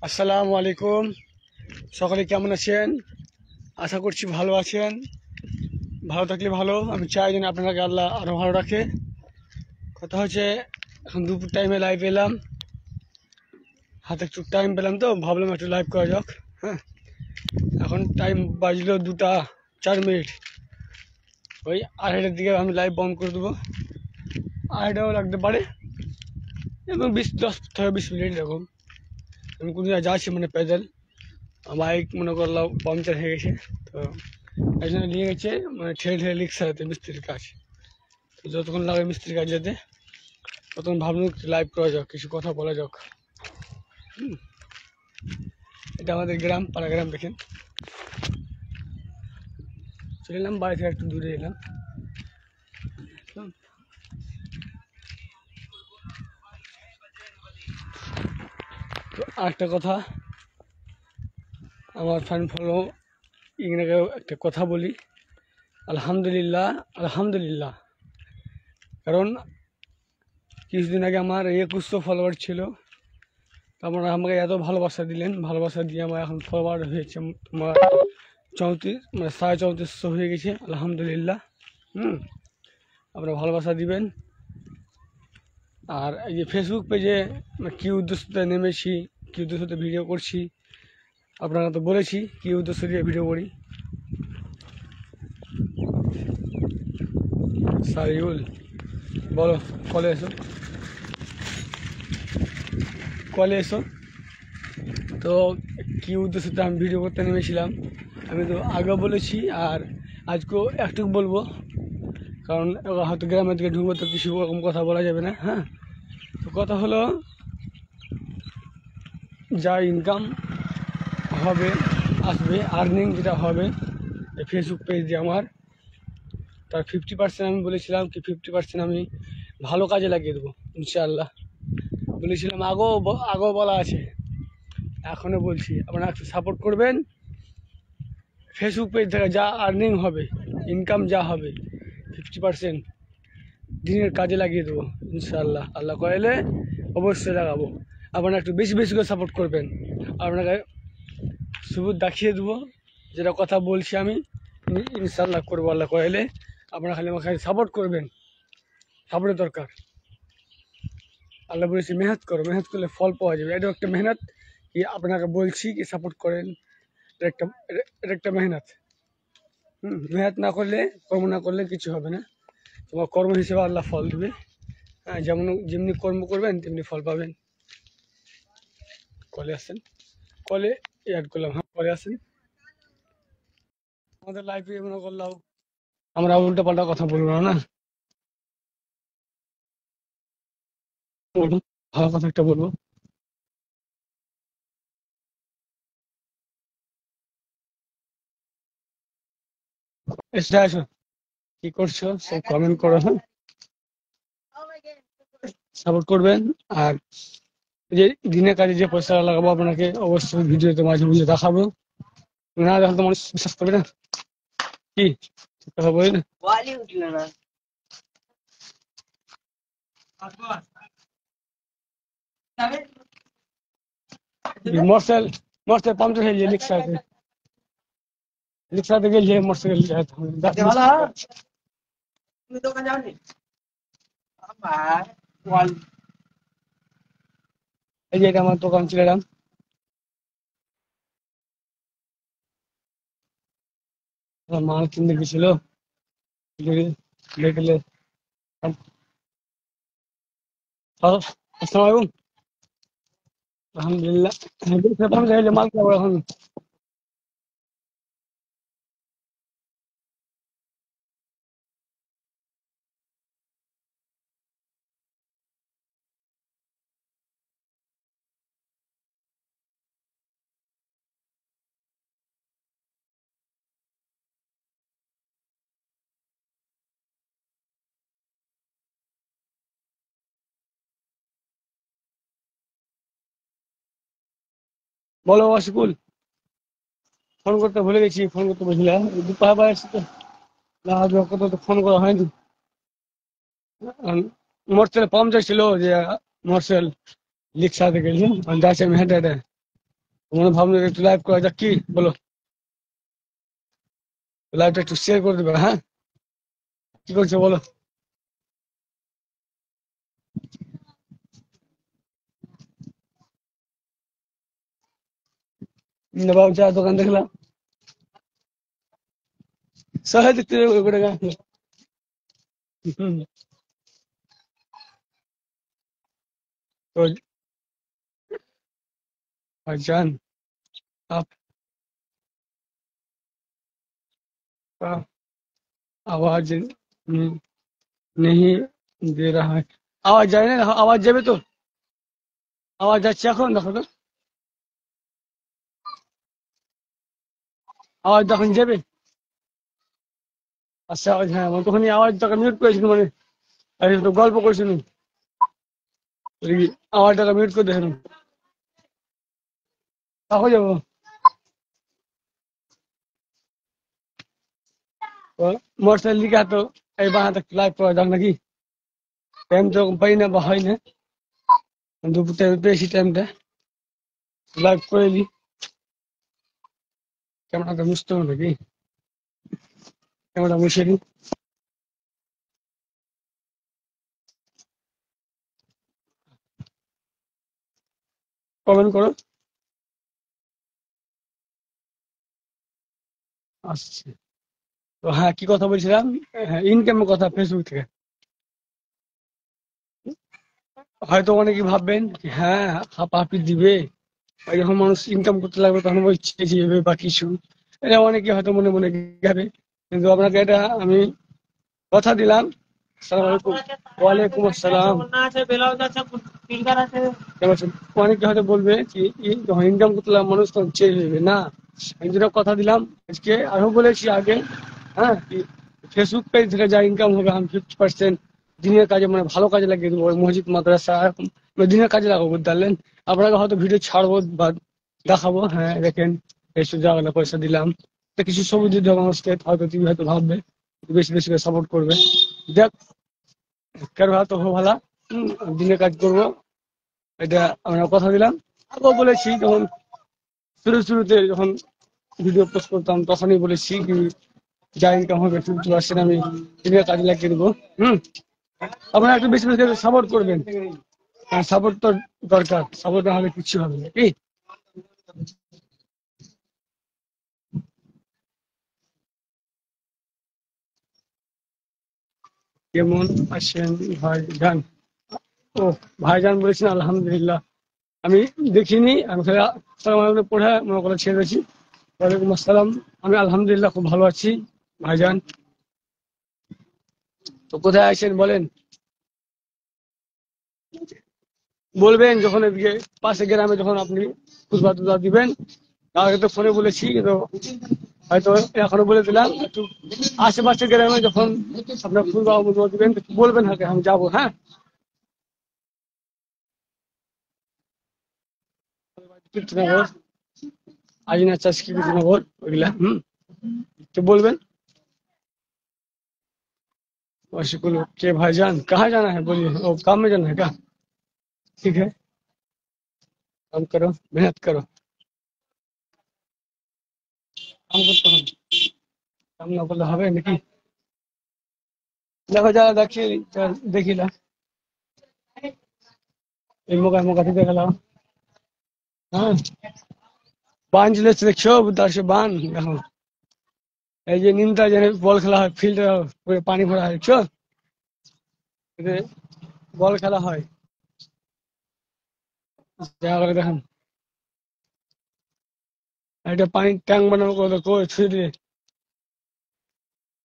আসসালামু আলাইকুম। সকলে কেমন আছেন? আশা করছি ভালো আছেন। ভালো থাকলে ভালো। আমি চাই যেন আপনাকে আল্লাহ আরও ভালো রাখে। কথা হচ্ছে, এখন দুপুর টাইমে লাইভ এলাম, হাতে একটু টাইম পেলাম তো ভাবলাম একটু লাইভ করা যাক। হ্যাঁ, এখন টাইম বাজলো 2টা 4 মিনিট। ওই 2:30টার দিকে আমি লাইভ বন্ধ করে দেবো। 2:30টাও লাগতে পারে, এবং 10 থেকে 20 মিনিট এরকম। আমি কোনো জায়গায় যাচ্ছি, মানে প্যাডেল বাইক মনে করলাম পাংচার হয়ে গেছে, তো এই জন্য নিয়ে গেছে, মানে ঠেলে ঠেলে রিক্সা যেতে মিস্ত্রির কাজ। তো যতক্ষণ লাগে মিস্ত্রির কাজ যেতে, ততক্ষণ ভাবলাম লাইভ করা যাক, কিছু কথা বলা যাক। এটা আমাদের গ্রাম, পাড়া গ্রাম। দেখেন, চলে এলাম বাড়ি থেকে একটু দূরে এলাম। তো আরেকটা কথা, আমার ফ্যান ফলো ইংরেজি একটা কথা বলি, আলহামদুলিল্লাহ আলহামদুলিল্লাহ। কারণ কিছুদিন আগে আমার 2100 ফলোয়ার ছিল, আপনারা আমাকে এত ভালোবাসা দিলেন, ভালোবাসা দিয়ে আমার এখন ফলোয়ার হয়েছে তোমার 34, মানে 3450 হয়ে গেছে, আলহামদুলিল্লাহ। আপনারা ভালোবাসা দিবেন। আর এই যে ফেসবুক পেজে কী উদ্দেশ্যতে নেমেছি, কী উদ্দেশ্যতে ভিডিও করছি, আপনারা তো বলেছি কী উদ্দেশ্য দিয়ে ভিডিও করি। সারিউল, বলো, কলে এসো, কলে এসো। তো কী উদ্দেশ্যতে আমি ভিডিও করতে নেমেছিলাম, আমি তো আগেও বলেছি, আর আজকেও একটু বলবো। কারণ হয়তো গ্রামের দিকে ঢুকবো, তো কিছু ওরকম কথা বলা যাবে না। হ্যাঁ, তো কথা হলো, যা ইনকাম হবে, আসবে, আর্নিং যেটা হবে এই ফেসবুক পেজ দিয়ে আমার, তার 50% আমি বলেছিলাম কি 50% আমি ভালো কাজে লাগিয়ে দেবো ইনশাআল্লাহ। বলেছিলাম, আগেও বলা আছে, এখনও বলছি, আপনারা একটু সাপোর্ট করবেন। ফেসবুক পেজ থেকে যা আর্নিং হবে, ইনকাম যা হবে, 50% দিনের কাজে লাগিয়ে দেবো ইনশাআল্লাহ। আল্লাহ করাইলে অবশ্যই লাগাবো। আপনারা একটু বেশি বেশি করে সাপোর্ট করবেন। আপনাকে সুবুত দেখিয়ে দেবো, যেটা কথা বলছি আমি ইনশাআল্লাহ করবো আল্লাহ করাইলে। আপনারা খালি আমাকে সাপোর্ট করবেন, সাপোর্টের দরকার। আল্লাহ বলেছি মেহনত করো, মেহনত করলে ফল পাওয়া যাবে। এটা একটা মেহনত, কি আপনাকে বলছি কি সাপোর্ট করেন, এটা একটা মেহনত। মেহনত না করলে, কর্ম না করলে কিছু হবে না। তোমার কর্ম হিসেবে আল্লাহ ফল দেবে। হ্যাঁ, যেমনি কর্ম করবেন তেমনি ফল পাবেন। কলে আসেন, কলে অ্যাড করলাম। হ্যাঁ, কলে আসেন। আমাদের লাইফে মনে করলাম আমরা উল্টো পাল্টা কথা বলবো না, না বলবো, ভালো কথা একটা বলবো। এসে আসো, কি করছো সব কমেন্ট করো। হ্যাঁ, সাপোর্ট করবেন। আর যে দিনের কাজে যে পয়সা লাগাবো আপনাকে অবশ্যই ভিডিওতে মাঝে মাঝে দেখাবো। না দেখলে তো মানুষ বিশ্বাস করবে না, কি ঠিক কথা বলি না? মোটরসাইকেল মোটরসাইকেল পাম্পচার হয়ে যায়, রিক্সাতে গেলে মোটরসাইকেল। এই যে এটা আমার দোকান ছিল, এরকম মাল কিনতে গেছিল, দেখলে। আসসালামু আলাইকুম। আলহামদুলিল্লাহ, মাল খাবো এখন। বলো অশকুল, ফোন করতে ভুলে গেছি, ফোন করতে বলছিলাম দুপুর এসে তো না, কত তো ফোন করা হয়নি। মোটরসাইকেল পাম্পচার ছিল, যে মোটরসাইকেল রিক্সাতে গেছি, যাচ্ছি আমি হেঁটে হেঁটে। মনে ভাবলো একটু লাইভ করা যাক, কি বলো? লাইভটা একটু শেয়ার করে দেবে, হ্যাঁ? কি করছো বলো? বাবু চা দোকান দেখলাম, সবাই দেখতে করে গা। হুম, तो भाईजान आपका आवाज नहीं दे रहा है। आवाज जाए ना, आवाज যাবে তো? আওয়াজ যাচ্ছে এখন? দেখো তো, আওয়াজ যখন যাবে। আচ্ছা আওয়াজ, হ্যাঁ আমি তখনই আওয়াজটাকে মিউট করেছিলাম, মানে আমি তো গল্প করছিলাম, এই আওয়াজটাকে মিউট করে দিয়েছিলাম। তাহলে যাবো তো, মোটরসাইকেল লিখা তো এই বাহাতে লাইভ করা যাক নাকি? টাইম তো পাই না বা হয় না, দুপুরটা বেশি টাইমটা লাইভ করে নি। ক্যামেরাটা মুছতে হবে নাকি? ক্যামেরা মুছে নি, কমেন্ট করো। আসছে তো, হ্যাঁ কি কথা বলছিলাম? হ্যাঁ, ইনকামের কথা ফেসবুক থেকে। হয়তো অনেকে ভাববেন যে হ্যাঁ হাঁপাহাঁপি দিবে, আর যখন মানুষ ইনকাম করতে লাগবে তখন ওই চেঁচিয়ে যাবে বা কিছু, এটা অনেকে হয়তো মনে মনে যাবে। কিন্তু আপনাকে এটা আমি কথা দিলাম। আসসালামু আলাইকুম। ওয়ালাইকুম আসসালাম। কেমন আছেন? অনেকে হয়তো বলবে যে যখন ইনকাম করতে লাগবে মানুষ তখন চেঞ্জ হয়ে যাবে না। আমি যেটা কথা দিলাম আজকে, আরো বলেছি আগে, হ্যাঁ কি ফেসবুক পেজ থেকে যা ইনকাম হবে আমি 50% দিনের কাজে, মানে ভালো কাজে লাগিয়ে দেবো, মসজিদ মাদ্রাসা এরকম, মানে দিনের কাজে লাগাবো, বুঝতে পারলেন? আপনাকে হয়তো ভিডিও ছাড়বো বা দেখাবো, হ্যাঁ দেখেন এই সুযোগ পয়সা দিলাম, তো কিছু সবুজ যদি হবে মানুষকে, হয়তো তুমি হয়তো ভাববে, বেশি বেশি করে সাপোর্ট করবে। দেখ, কারো হয়তো ভালো, দিনের কাজ করবো, এটা আমরা কথা দিলাম। আগেও বলেছি, যখন শুরুতে যখন ভিডিও পোস্ট করতাম তখনই বলেছি কি যা ইনকাম হবে 50% আমি দিনের কাজে লাগিয়ে দেবো। হুম, আপনারা একটু বেশি বেশি সাপোর্ট করবেন, সাপোর্ট তো দরকার, সাপোর্ট না হলে কিছু হবে না কি? কেমন আছেন ভাইজান? ও, ভাইজান বলেছেন, আলহামদুলিল্লাহ। আমি দেখিনি, আমি খালি আসসালামু আলাইকুম পড়ে মনে করে ছেড়ে দিয়েছি। ওয়ালাইকুম আসসালাম। আমি আলহামদুলিল্লাহ খুব ভালো আছি ভাইজান। তো কোথায় আছেন বলেন? বলবেন যখন এদিকে পাশে গ্রামে যখন আপনি খুচরা টুজরা দিবেন। আগে তো ফোনে বলেছি, কিন্তু হয়তো এখনো বলে দিলাম, একটু আশেপাশে গ্রামে যখন আপনার খুচরা মুজরা দিবেন একটু বলবেন, হ্যাঁ আমি যাবো, হ্যাঁ। কীর্তনগর, আজিনা চাষ কীর্তনগর, ওইগুলা তো बलबें। वशिकुल के भाईजान कहाँ जाना है बोलिए, ओ काम में जाना है क्या? ठीक है, काम करो, मेहनत करो, काम करते हो, काम ना করলে হবে নাকি? দেখো যারা দেখছি দেখিলা, এই মোকামুখি দেখালাম, হ্যাঁ বান চলেছে দেখছো, বুদাসে বান দেখো, এই যে নিমতা যেখানে বল খেলা হয়, ফিল্ড পুরো পানি ভরা হয় দেখছো, এতে বল খেলা হয়, দেখা করে দেখেন। একটা পানির ট্যাঙ্ক বানাবো করে ছুঁয়ে দিয়ে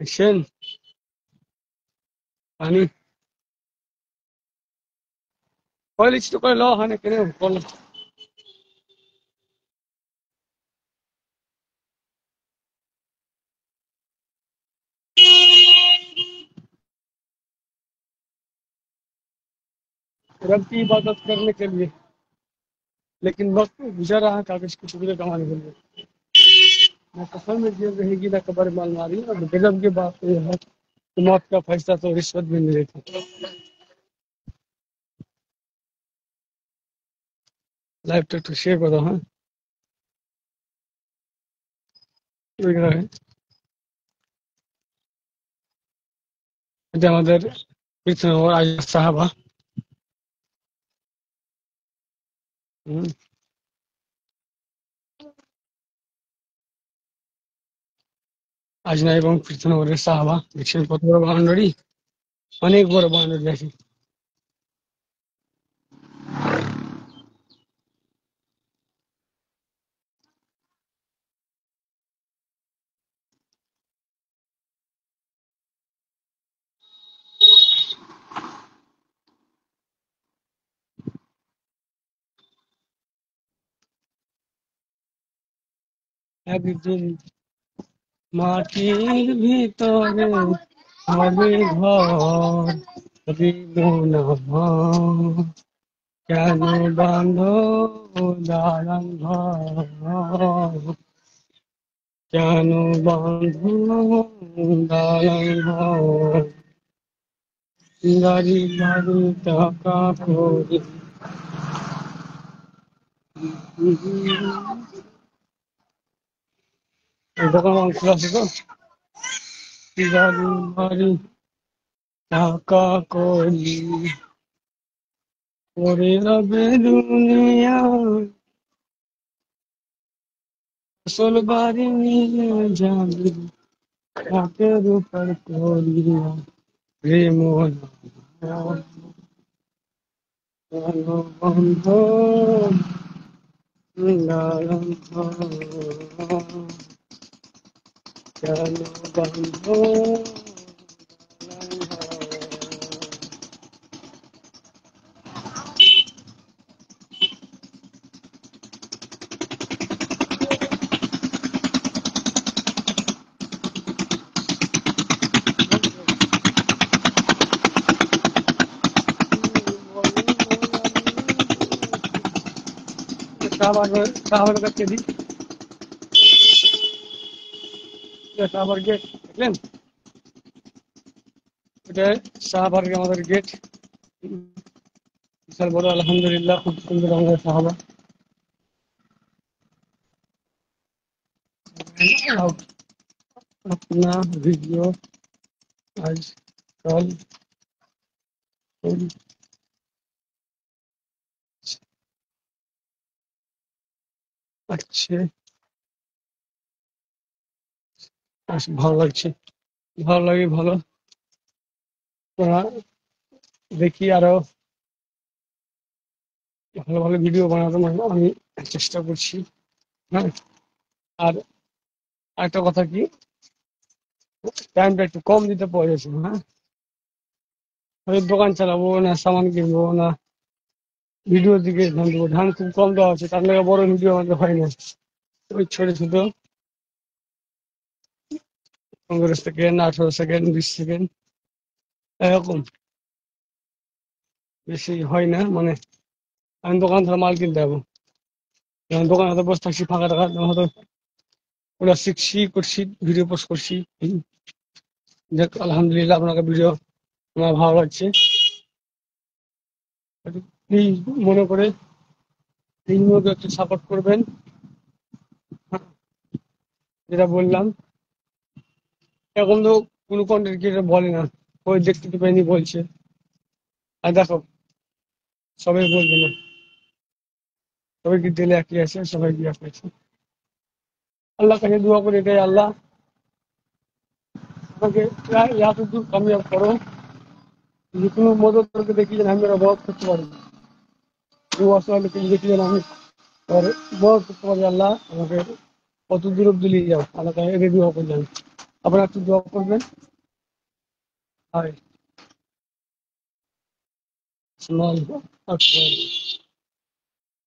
দেখছেন পানি, কয় লিচি তো করে লওয়া হয় না কেন বল। रब की इबादत करने के लिए, लेकिन वक्त गुजर रहा कागज के टुकड़े कमाने के लिए। ना कफन में जेल रहेगी ना कब्र में अलमारी, और गजब की बात तो यह है कि मौत का फैसला तो रिश्वत भी नहीं देती। लाइव तो शेयर करो, हाँ। ওই গ্রামে। এটা আমাদের কৃষ্ণনগর আজ সাহাবা। হুম, আজনা এবং কৃষ্ণনগরের সাহাবা দেখছেন কত বড় বাউন্ডারি, অনেক বড় বাউন্ডারি আছে। একদিন মাটির ভিতরে হবে ঘর, দিব না ভার। কেন বাঁধো দালান ঘর, কেন বাঁধো দালান ঘর, গাড়ি গাড়ি টাকা করি। দোকান মাংস আছে তো, গাড়ি গাড়ি টাকা করি, পরে রবে দুনিয়া আসল বাড়ি নিয়ে যাবে, হাতের উপর করিয়া প্রেম বন্ধ দালান ঘর, কেন বন্ধ দালান ঘর। শাহবাগ কাছে দিই, শাহবাগ গেট দেখলেন, এটা শাহবাগে আমাদের গেট। বিশাল বড়, আলহামদুলিল্লাহ খুব সুন্দর আমাদের শাহবাগ। अपना वीडियो आजकल খুব अच्छे, বেশ ভালো লাগছে, ভালো লাগে ভালো। তোরা দেখি আরো ভালো ভালো ভিডিও বানাতে, আমি চেষ্টা করছি। হ্যাঁ, আর একটা কথা কি, টাইমটা একটু কম দিতে পড়েছে। হ্যাঁ, ওই দোকান চালাবো না সামান কিনবো না ভিডিওর দিকে ধ্যান দেবো, ধ্যান খুব কম দেওয়া হচ্ছে, তার লাগে বড় ভিডিও আমাদের হয় না। ওই ছোট ছোট 15 সেকেন্ড, 18 সেকেন্ড, 20 সেকেন্ড, এরকম বেশি হয় না। মানে আমি দোকান থেকে মাল কিনতে যাবো, যখন দোকান হাতে বসে থাকছি ফাঁকা টাকা, তখন হয়তো ওরা শিখছি করছি, ভিডিও পোস্ট করছি। যাক আলহামদুলিল্লাহ, আপনাকে ভিডিও আমার ভালো লাগছে। প্লিজ মনে করে ভিডিওকে একটু সাপোর্ট করবেন। হ্যাঁ, যেটা বললাম, এখন তো কোনো কন্টেন্ট ক্রিয়েটর বলে না, ওই দেখতে পাইনি বলছে। আর দেখো, সবাই বলবে না, সবাই কি দিলে একই আছে, সবাই কি একই আছে। আল্লাহ কাছে দোয়া করে এটাই, আল্লাহ আমাকে এতদূর কামিয়াব করো, যে কোনো মদত করতে দেখি যেন আমি ওরা বধ করতে পারি, কেউ অসহায় লোককে দেখি যেন আমি আর বধ করতে পারি। আল্লাহ আমাকে কত দূর অব্দি নিয়ে যাও, আল্লাহ কাছে এদের দোয়া করলেন। আপনারা একটু দোয়া করবেন। হায় আল্লাহু আকবার,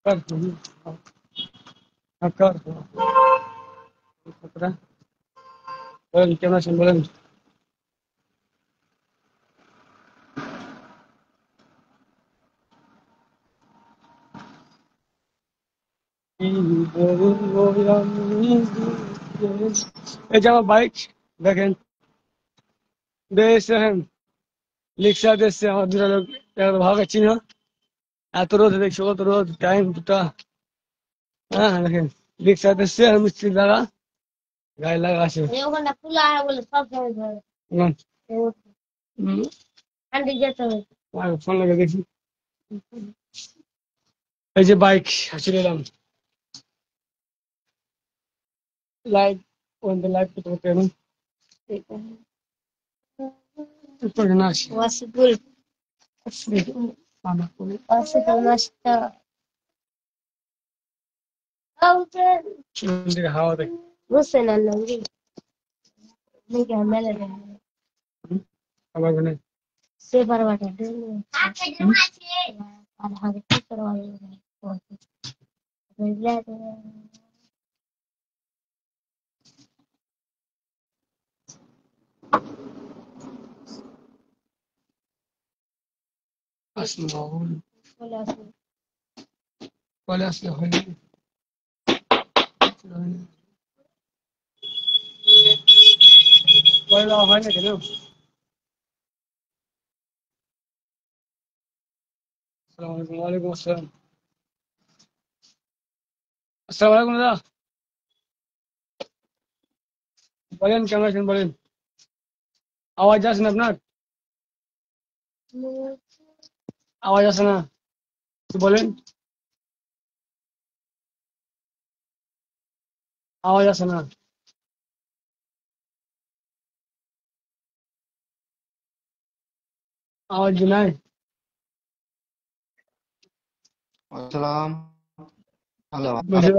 কার তুমি কার কতটা বলেন, কেমন আছেন বলেন। কি বলবো আমি, এই যে আমার বাইক দেখেন, দেখেন রিক্সা দেখছে আমার দুটা লোক, একটা ভাগাচ্ছি না, এত রোদ দেখছো, কত রোদ, টাইম দুটা। হ্যাঁ দেখেন, রিক্সা দেখছে আর মিস্ত্রি দ্বারা গায়ে লাগা আছে ওখানটা খোলা বলে সব সময় ধরে না, হুম, আন্টি যেতে হবে ফোন লাগে দেখি। এই যে বাইক চলে এলাম, লাইভ ওখান থেকে লাইভ করতে করতে এলাম। একটু না আসি ওয়াসিকুল আমার ফোনে। ওয়াসিকুল মাস্টার ওখান থেকে হাওয়া দেয়। বুঝছেন না নঙ্গি দেখে মেলে আবার ওখানে সে পারবাটা দিলে আর হাতে কি করবা আসলো বলে আসলে কলে আসলে হয়নি, কলে দেওয়া হয় না কেন? আসসালামু আলাইকুম। ওয়ালাইকুম আসসালাম। আসসালামু আলাইকুম দাদা, বলেন কেমন আছেন বলেন। আওয়াজ আসে না আপনার, আওয়াজ আসে না, একটু বলেন। আওয়াজ আসে না, আওয়াজ নাই। আসসালাম। হ্যালো। বলছি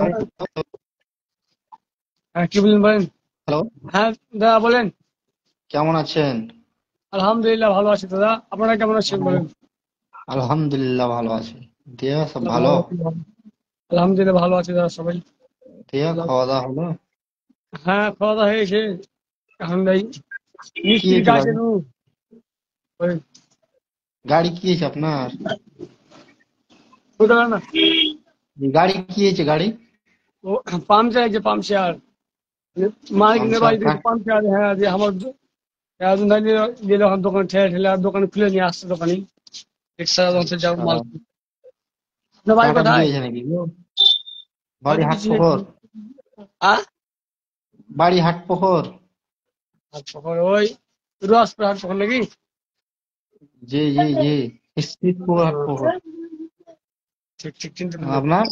হ্যাঁ, কি বলেন বলেন। হ্যালো, হ্যাঁ দাদা বলেন। কেমন আছেন? আলহামদুলিল্লাহ ভালো আছি দাদা, আপনারা কেমন আছেন বলেন। আলহামদুলিল্লাহ ভালো আছি। দিয়া সব আল্লাহ ভালো? ভালো রাখুন, ভালো। আলহামদুলিল্লাহ ভালো আছে দাদা সবাই। দিয়া আল্লাহ- খাওয়া দাওয়া হলো? হ্যাঁ খাওয়া দাওয়া হয়েছে, এখন যাই কি মিস্ত্রির হয়েছে কাছে গাড়ি? নু বলেন। গাড়ি কি হয়েছে আপনার? বুঝতে পারেন না, গাড়ি কি হয়েছে গাড়ি? ও পাংচার আছে পাংচার, মালিকের পাংচার বাড়ি থেকে পাংচার, হ্যাঁ যে আমার একজন দিলে এখন দোকান ঠেলে ঠেলে আর দোকানে খুলে নিয়ে আসছে দোকানি রিক্সা যাও আচ্ছা, মাল। আপনার বাড়ি টাকা দিয়ে কোথায়? হয়েছে নাকি গো? বাড়ি হয়তো কিছু নেই। হাটপোখর। বাড়ি হাটপোখর। আচ্ছা ওই রসপুর হাট কখন নাকি? জি জি জি, স্পিডপুর হাটপোখর। ঠিক ঠিক চিনতে পারলাম। আপনার?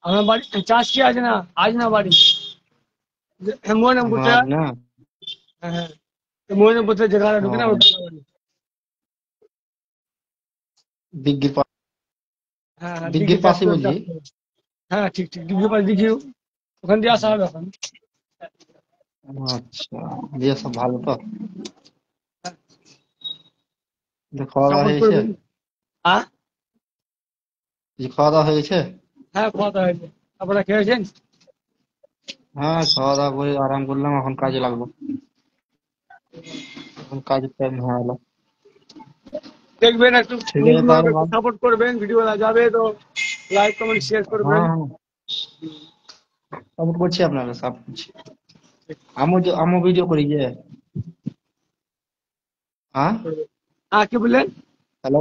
আমার বাড়ি চাষ কি আছে না, আজ না বাড়ি ময়নামপুরটা, আজ না? হ্যাঁ হ্যাঁ ময়নামপুরটা যেখানে ঢুকে না ও, ওটা আমার বাড়ি। দিগ্গির হ্যাঁ হ্যাঁ দিঘি দিগ্গির পাশে চাষপুর বলছি। চাষ। হ্যাঁ ঠিক ঠিক দিঘি পাশ দিঘি, ওখান দিয়ে আসা হবে এখন। আচ্ছা, দিয়ে সব ভালো তো? দিয়ে খাওয়া দাওয়া সাপোর্ট হয়ে গেছে? করবেন। হ্যাঁ খাওয়া দাওয়া হয়ে গেছে? হ্যাঁ খাওয়া দাওয়া হয়েছে, আপনারা খেয়েছেন? হ্যাঁ, খাওয়া দাওয়া করে আরাম করলাম, এখন কাজে লাগবো। এখন কাজের টাইম হয়ে গেল। দেখবেন একটু ঠিক আছে নতুন তাহলে একটু সাপোর্ট করবেন, ভিডিও যাবে তো লাইক কমেন্ট শেয়ার করবেন। হ্যাঁ, সাপোর্ট করছি আপনাকে, সাপোর্ট করছি। আমও ভিডিও করি যে। হ্যাঁ, হ্যাঁ কি বললেন? হ্যালো,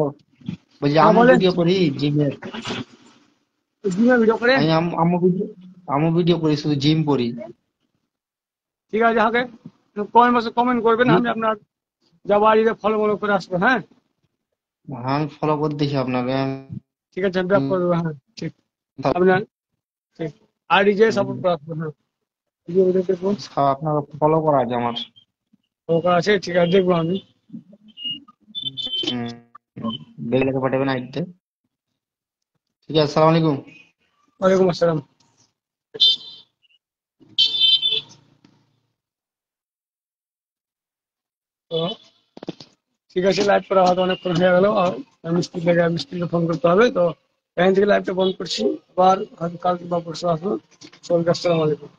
বলছি হ্যাঁ আমও বলেন, ভিডিও করি জিমের। জিমে ভিডিও করেন? আমি আমও ভিডিও করি, শুধু জিম করি। ঠিক আছে, আমাকে কমেন্ট বক্সে কমেন্ট করবেন, জি, আমি আপনার যা বাড়িতে ফলো মলো করে আসবো। হ্যাঁ হ্যাঁ, আমি ফলো করে দেখি আপনাকে। ঠিক আছে, আমি ব্যাক করে দেবো। হ্যাঁ ঠিক, আপনার ঠিক আইডি যে সাপোর্ট হুম, করে আসবো। হ্যাঁ ভিডিও ভিডিও দেখবো, আপনাকে ফলো করা আছে আমার। ফলো করা আছে, ঠিক আছে দেখবো আমি। হুম, দেখলে পাঠাবেন আইডিতে। ঠিক আছে, আসসালামু আলাইকুম। ওয়ালাইকুম আসসালাম। তো ঠিক আছে, লাইভ করা হয়তো অনেকক্ষণ হয়ে গেল, আর মিস্ত্রিকে ফোন করতে হবে তো, এখান থেকে লাইভটা বন্ধ করছি। আবার হয়তো কালকে বা পরশু আসবো। সবাইকে আসসালামু আলাইকুম।